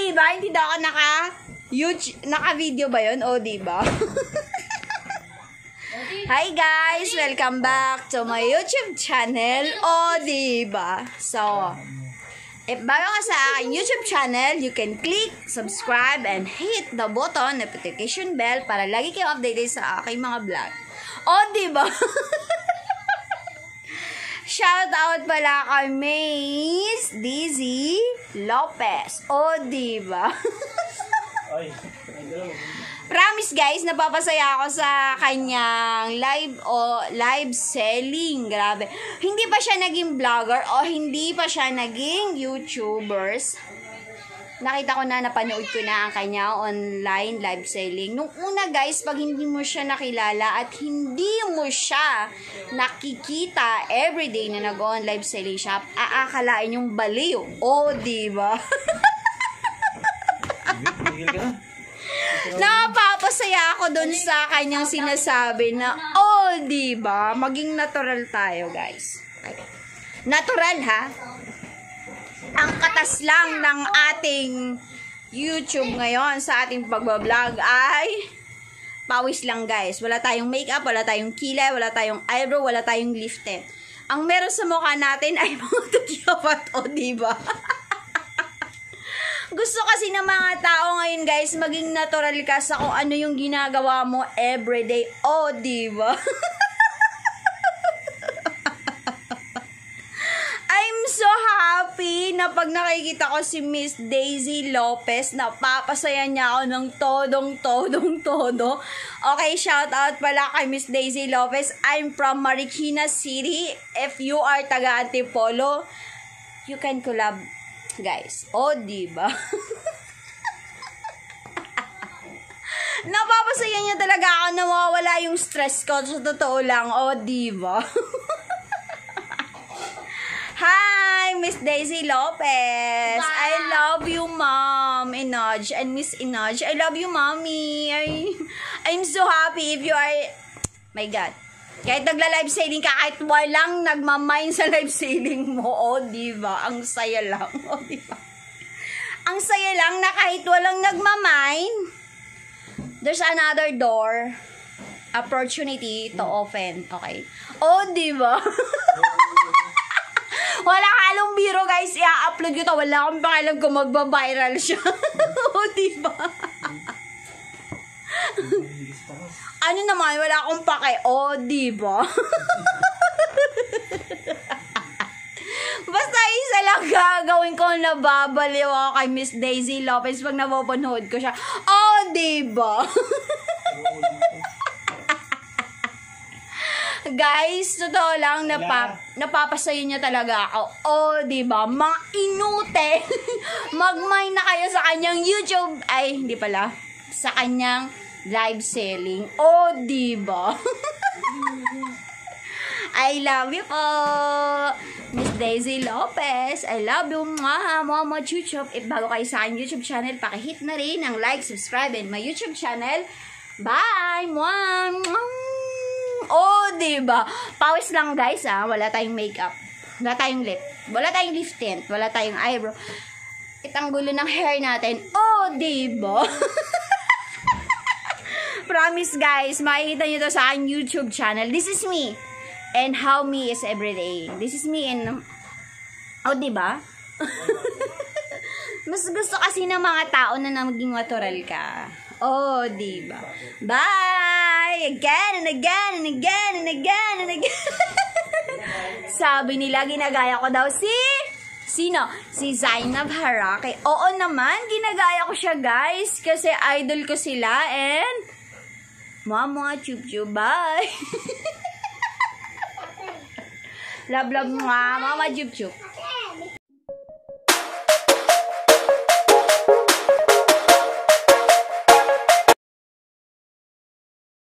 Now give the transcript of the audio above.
diba? Hindi daw ako naka-video ba yun? O, diba? Hi guys! Welcome back to my YouTube channel. O, diba? So, if bago ka sa aking YouTube channel, you can click, subscribe, and hit the button, notification bell para lagi kayong updated sa aking mga vlog. O, diba? Shout out pala kay Miss Daisy Lopez. O, diba? Promise guys, napapasaya ako sa kanyang live selling. Grabe. Hindi pa siya naging vlogger o hindi pa siya naging YouTubers. Nakita ko na, napanood ko na ang kanya online live selling. Nung una guys, pag hindi mo siya nakilala at hindi mo siya nakikita everyday na nag-on live selling shop, aakalain yung baliw. O, diba? Napapasaya ako dun sa kanyang sinasabi na, oh, diba? Maging natural tayo, guys. Natural, ha? Ang katas lang ng ating YouTube ngayon sa ating pagbablog ay pawis lang, guys. Wala tayong makeup, wala tayong kilay, wala tayong eyebrow, wala tayong lifted. Ang meron sa mukha natin ay mga tutyapat, o, diba? Gusto kasi ng mga tao ngayon, guys, maging natural ka sa kung ano yung ginagawa mo everyday. O, diba? I'm so happy na pag nakikita ko si Miss Daisy Lopez, napapasaya niya ako ng todong-todo. Okay, shout out pala kay Miss Daisy Lopez. I'm from Marikina City. If you are taga Antipolo, you can collab, guys. O, diba? Napapasaya niya talaga ako na mawawala yung stress ko. Sa totoo lang. O, diba? Hi, Miss Daisy Lopez. Wow. I love you, Mom Inaj and Miss Inaj. I love you, Mommy. I'm so happy if you are... My God. Kahit nagla-live selling ka, kahit walang nagmamain sa live selling mo, o, diba? Ang saya lang, o, diba? Ang saya lang na kahit walang nagmamain, there's another door, opportunity to open, okay? O, diba? Wala kalong biro, guys, i-upload ko to. Wala akong pakialam kung magba-viral siya. O, diba? Ano naman, wala akong pake. O, diba? Basta isa lang gagawin ko, nababaliw ako kay Miss Daisy Lopez pag napapanood ko siya. O, diba? Guys, totoo lang, napapasayo niya talaga ako. O, diba? Mga inute. Mag-mine na kayo sa kanyang YouTube. Ay, hindi pala. Sa kanyang live selling. O, diba? I love you po, Miss Daisy Lopez. I love you, Mama YouTube. If bago kayo sa aking YouTube channel, pakihit na rin ang like, subscribe, and my YouTube channel. Bye! O, diba? Pawis lang, guys, ha? Wala tayong makeup. Wala tayong lip. Wala tayong lift tint. Wala tayong eyebrow. Itang gulo ng hair natin. O, diba? Promise, guys, makikita nyo to sa aking YouTube channel. This is me. And how me is everyday. This is me and... O, diba? Mas gusto kasi ng mga tao na maging natural ka. Oh, diba? Bye! Again and again and again and again and again. Sabi nila, ginagaya ko daw si... Sino? Si Zainab Harake. Oo naman, ginagaya ko siya, guys. Kasi idol ko sila and... Mama, chup-chup, bye! Love, love, mama, chup-chup.